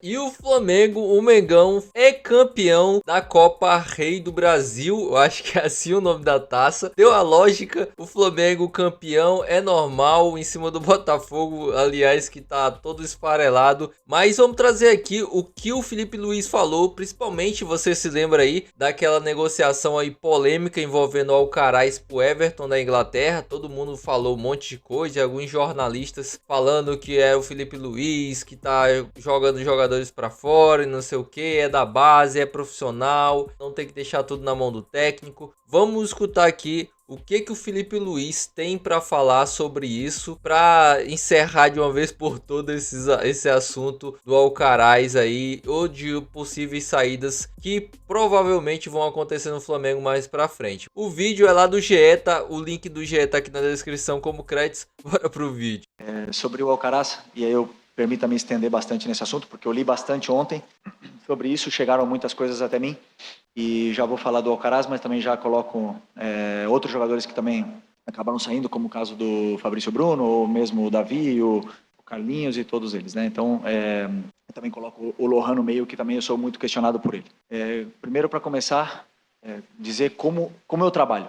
E o Flamengo, o Mengão, é campeão da Copa Rei do Brasil. Eu acho que é assim o nome da taça. Deu a lógica, o Flamengo campeão é normal em cima do Botafogo, aliás, que tá todo esfarelado. Mas vamos trazer aqui o que o Felipe Luiz falou, principalmente você se lembra aí daquela negociação aí polêmica envolvendo o Alcaraz pro Everton da Inglaterra. Todo mundo falou um monte de coisa, alguns jornalistas falando que é o Felipe Luiz que tá jogando jogadores para fora e não sei o que, é da base, é profissional, não tem que deixar tudo na mão do técnico. Vamos escutar aqui o que que o Felipe Luiz tem para falar sobre isso, para encerrar de uma vez por todas esse assunto do Alcaraz aí, ou de possíveis saídas que provavelmente vão acontecer no Flamengo mais para frente. O vídeo é lá do GE, tá? O link do GE tá aqui na descrição como créditos. Bora pro vídeo. Sobre o Alcaraz, e aí eu permita-me estender bastante nesse assunto, porque eu li bastante ontem sobre isso, chegaram muitas coisas até mim, e já vou falar do Alcaraz, mas também já coloco outros jogadores que também acabaram saindo, como o caso do Fabrício Bruno, ou mesmo o Davi, o Carlinhos e todos eles, né? Então, eu também coloco o Lohan no meio, que também eu sou muito questionado por ele. Primeiro, para começar, dizer como eu trabalho.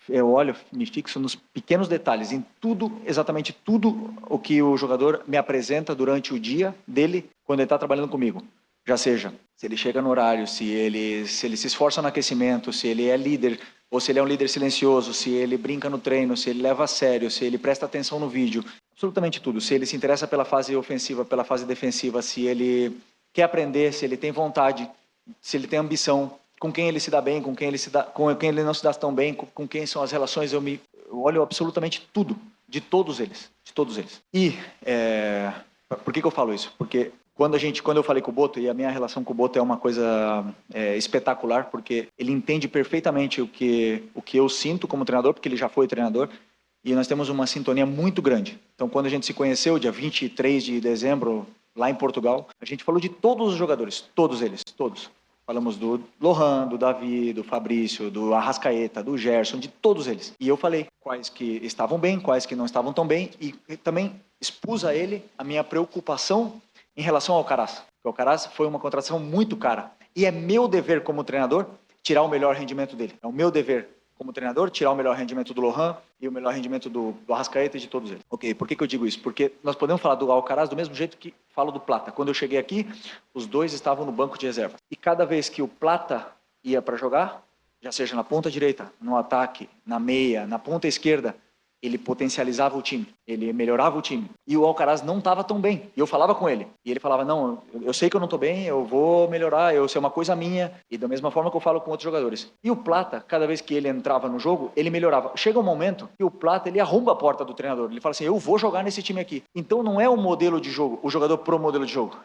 Eu olho, me fixo nos pequenos detalhes, em tudo, exatamente tudo o que o jogador me apresenta durante o dia dele, quando ele está trabalhando comigo. Já seja, se ele chega no horário, se ele se esforça no aquecimento, se ele é líder, ou se ele é um líder silencioso, se ele brinca no treino, se ele leva a sério, se ele presta atenção no vídeo, absolutamente tudo. Se ele se interessa pela fase ofensiva, pela fase defensiva, se ele quer aprender, se ele tem vontade, se ele tem ambição, com quem ele se dá bem, com quem ele não se dá tão bem, com quem são as relações, eu olho absolutamente tudo, de todos eles. E por que eu falo isso? Porque quando eu falei com o Boto, e a minha relação com o Boto é uma coisa espetacular, porque ele entende perfeitamente o que eu sinto como treinador, porque ele já foi treinador, e nós temos uma sintonia muito grande. Então, quando a gente se conheceu, dia 23 de dezembro, lá em Portugal, a gente falou de todos os jogadores, todos eles, todos. Falamos do Lohan, do Davi, do Fabrício, do Arrascaeta, do Gerson, de todos eles. E eu falei quais que estavam bem, quais que não estavam tão bem, e também expus a ele a minha preocupação em relação ao Alcaraz. O Alcaraz foi uma contratação muito cara. E é meu dever como treinador tirar o melhor rendimento dele. É o meu dever como treinador tirar o melhor rendimento do Lohan e o melhor rendimento do Arrascaeta e de todos eles. Ok, por que eu digo isso? Porque nós podemos falar do Alcaraz do mesmo jeito que falo do Plata. Quando eu cheguei aqui, os dois estavam no banco de reserva. E cada vez que o Plata ia para jogar, já seja na ponta direita, no ataque, na meia, na ponta esquerda, ele potencializava o time, ele melhorava o time. E o Alcaraz não estava tão bem. E eu falava com ele. E ele falava, não, eu sei que eu não estou bem, eu vou melhorar, isso é uma coisa minha. E da mesma forma que eu falo com outros jogadores. E o Plata, cada vez que ele entrava no jogo, ele melhorava. Chega um momento que o Plata, ele arromba a porta do treinador. Ele fala assim, eu vou jogar nesse time aqui. Então não é o modelo de jogo, o jogador pro modelo de jogo.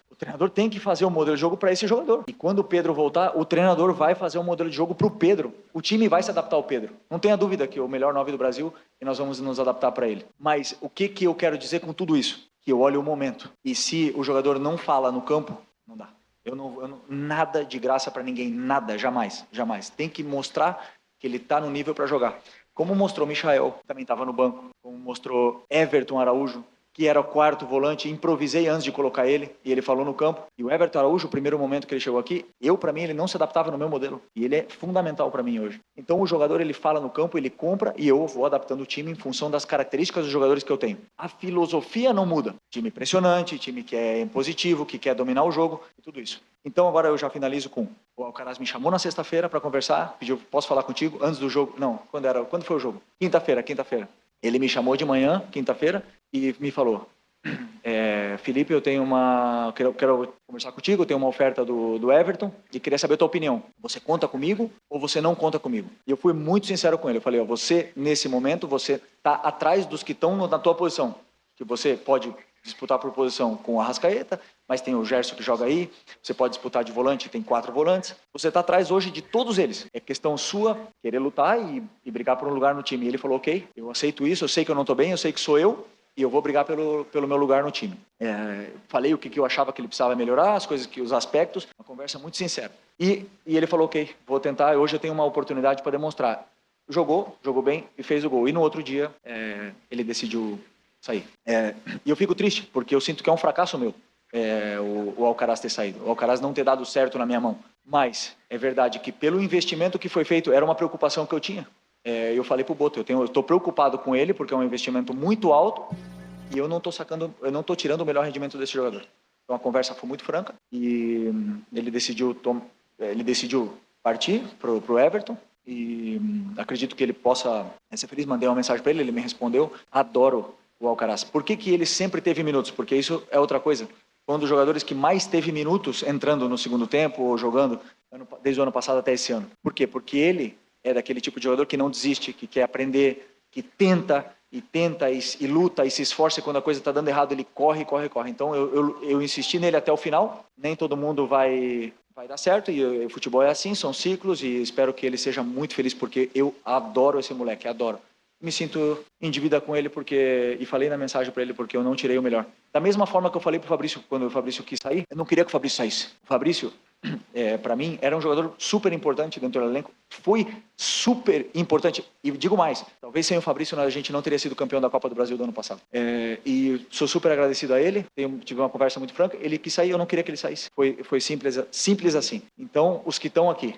O treinador tem que fazer o modelo de jogo para esse jogador. E quando o Pedro voltar, o treinador vai fazer um modelo de jogo pro Pedro. O time vai se adaptar ao Pedro. Não tenha dúvida que o melhor 9 do Brasil e nós vamos nos adaptar para ele. Mas o que eu quero dizer com tudo isso? Que eu olho o momento. E se o jogador não fala no campo, não dá. Eu não nada de graça para ninguém, nada, jamais. Tem que mostrar que ele está no nível para jogar. Como mostrou Michael, que também estava no banco. Como mostrou Everton Araújo, que era o quarto volante, improvisei antes de colocar ele, e ele falou no campo. E o Everton Araújo, o primeiro momento que ele chegou aqui, para mim, ele não se adaptava no meu modelo. E ele é fundamental para mim hoje. Então, o jogador, ele fala no campo, ele compra, e eu vou adaptando o time em função das características dos jogadores que eu tenho. A filosofia não muda. Time impressionante, time que é impositivo, que quer dominar o jogo, e tudo isso. Então, agora eu já finalizo com... O Alcaraz me chamou na sexta-feira para conversar, pediu, posso falar contigo? Antes do jogo? Não, quando foi o jogo? Quinta-feira. Ele me chamou de manhã, quinta-feira, e me falou, Felipe, quero conversar contigo, eu tenho uma oferta do Everton e queria saber a tua opinião. Você conta comigo ou você não conta comigo? E eu fui muito sincero com ele, eu falei, você, nesse momento, você está atrás dos que estão na tua posição, que você pode disputar por posição com o Arrascaeta, mas tem o Gerson que joga aí, você pode disputar de volante, tem 4 volantes, você está atrás hoje de todos eles. É questão sua querer lutar e brigar por um lugar no time. E ele falou, ok, eu aceito isso, eu sei que eu não estou bem, eu sei que sou eu, e eu vou brigar pelo meu lugar no time. Falei o que eu achava que ele precisava melhorar, os aspectos, uma conversa muito sincera. E ele falou, ok, vou tentar, hoje eu tenho uma oportunidade para demonstrar. Jogou bem e fez o gol. E no outro dia, ele decidiu sair. E eu fico triste, porque eu sinto que é um fracasso meu. o Alcaraz ter saído, o Alcaraz não ter dado certo na minha mão. Mas é verdade que pelo investimento que foi feito, era uma preocupação que eu tinha. Eu falei pro Boto, eu estou preocupado com ele porque é um investimento muito alto e eu não estou tirando o melhor rendimento desse jogador. Então a conversa foi muito franca e ele decidiu partir pro Everton e acredito que ele possa ser feliz. Mandei uma mensagem para ele me respondeu. Adoro o Alcaraz. Por que ele sempre teve minutos? Porque isso é outra coisa. Foi um dos jogadores que mais teve minutos entrando no segundo tempo ou jogando desde o ano passado até esse ano. Por quê? Porque ele é daquele tipo de jogador que não desiste, que quer aprender, que tenta e luta e se esforça e quando a coisa está dando errado ele corre. Então eu insisti nele até o final. Nem todo mundo vai dar certo e o futebol é assim, são ciclos e espero que ele seja muito feliz porque eu adoro esse moleque, adoro. Me sinto em dívida com ele e falei na mensagem para ele porque eu não tirei o melhor. Da mesma forma que eu falei pro Fabrício quando o Fabrício quis sair, eu não queria que o Fabrício saísse. O Fabrício, para mim, era um jogador super importante dentro do elenco, foi super importante e digo mais, talvez sem o Fabrício a gente não teria sido campeão da Copa do Brasil do ano passado. E sou super agradecido a ele, tive uma conversa muito franca, ele quis sair, eu não queria que ele saísse. Foi simples assim. Então, os que estão aqui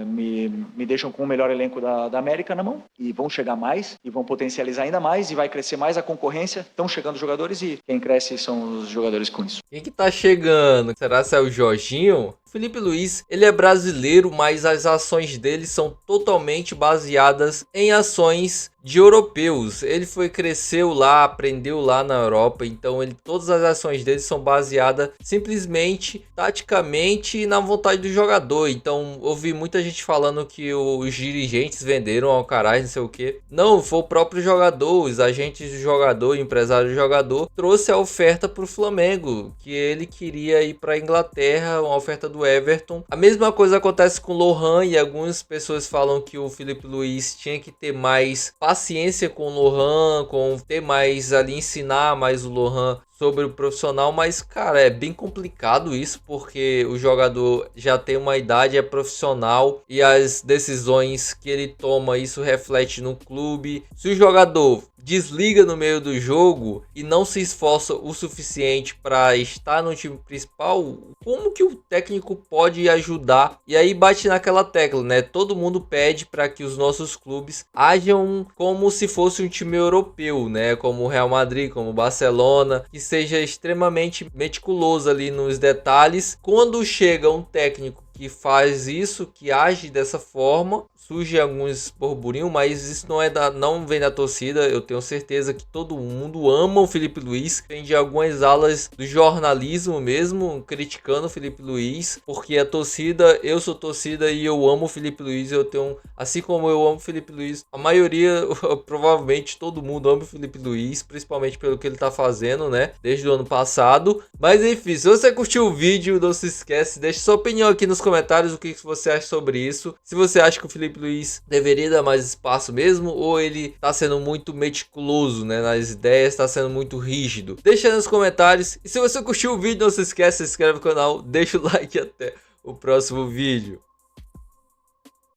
me deixam com o melhor elenco da América na mão e vão chegar mais e vão potencializar ainda mais e vai crescer mais a concorrência. Estão chegando jogadores e quem cresce são os jogadores com isso. Quem que tá chegando? Será que é o Jorginho? Felipe Luiz, ele é brasileiro, mas as ações dele são totalmente baseadas em ações de europeus. Ele cresceu lá, aprendeu lá na Europa, então todas as ações dele são baseadas simplesmente, taticamente, na vontade do jogador. Então, ouvi muita gente falando que os dirigentes venderam o Alcaraz, não sei o que. Não, foi o próprio jogador, os agentes do jogador, o empresário do jogador, trouxe a oferta para o Flamengo, que ele queria ir para a Inglaterra, uma oferta do Everton. A mesma coisa acontece com o Lohan e algumas pessoas falam que o Felipe Luiz tinha que ter mais paciência com o Lohan, ter mais ali, ensinar mais o Lohan sobre o profissional, mas cara, é bem complicado isso porque o jogador já tem uma idade, é profissional e as decisões que ele toma, isso reflete no clube. Se o jogador desliga no meio do jogo e não se esforça o suficiente para estar no time principal, como que o técnico pode ajudar? E aí bate naquela tecla, né? Todo mundo pede para que os nossos clubes ajam como se fosse um time europeu, né? Como o Real Madrid, como o Barcelona, que seja extremamente meticuloso ali nos detalhes. Quando chega um técnico que faz isso, que age dessa forma, surge alguns burburinhos, mas isso não vem da torcida. Eu tenho certeza que todo mundo ama o Felipe Luiz. Tem de algumas alas do jornalismo mesmo criticando o Felipe Luiz, porque a torcida, eu sou torcida e eu amo o Felipe Luiz. Eu tenho, assim como eu amo o Felipe Luiz, a maioria, provavelmente todo mundo ama o Felipe Luiz, principalmente pelo que ele tá fazendo, né, desde o ano passado. Mas enfim, se você curtiu o vídeo, não se esquece, deixe sua opinião aqui nos comentários, o que você acha sobre isso. Se você acha que o Felipe Luiz deveria dar mais espaço mesmo, ou ele tá sendo muito meticuloso, né, nas ideias, tá sendo muito rígido. Deixa aí nos comentários. E se você curtiu o vídeo, não se esquece, se inscreve no canal, deixa o like e até o próximo vídeo.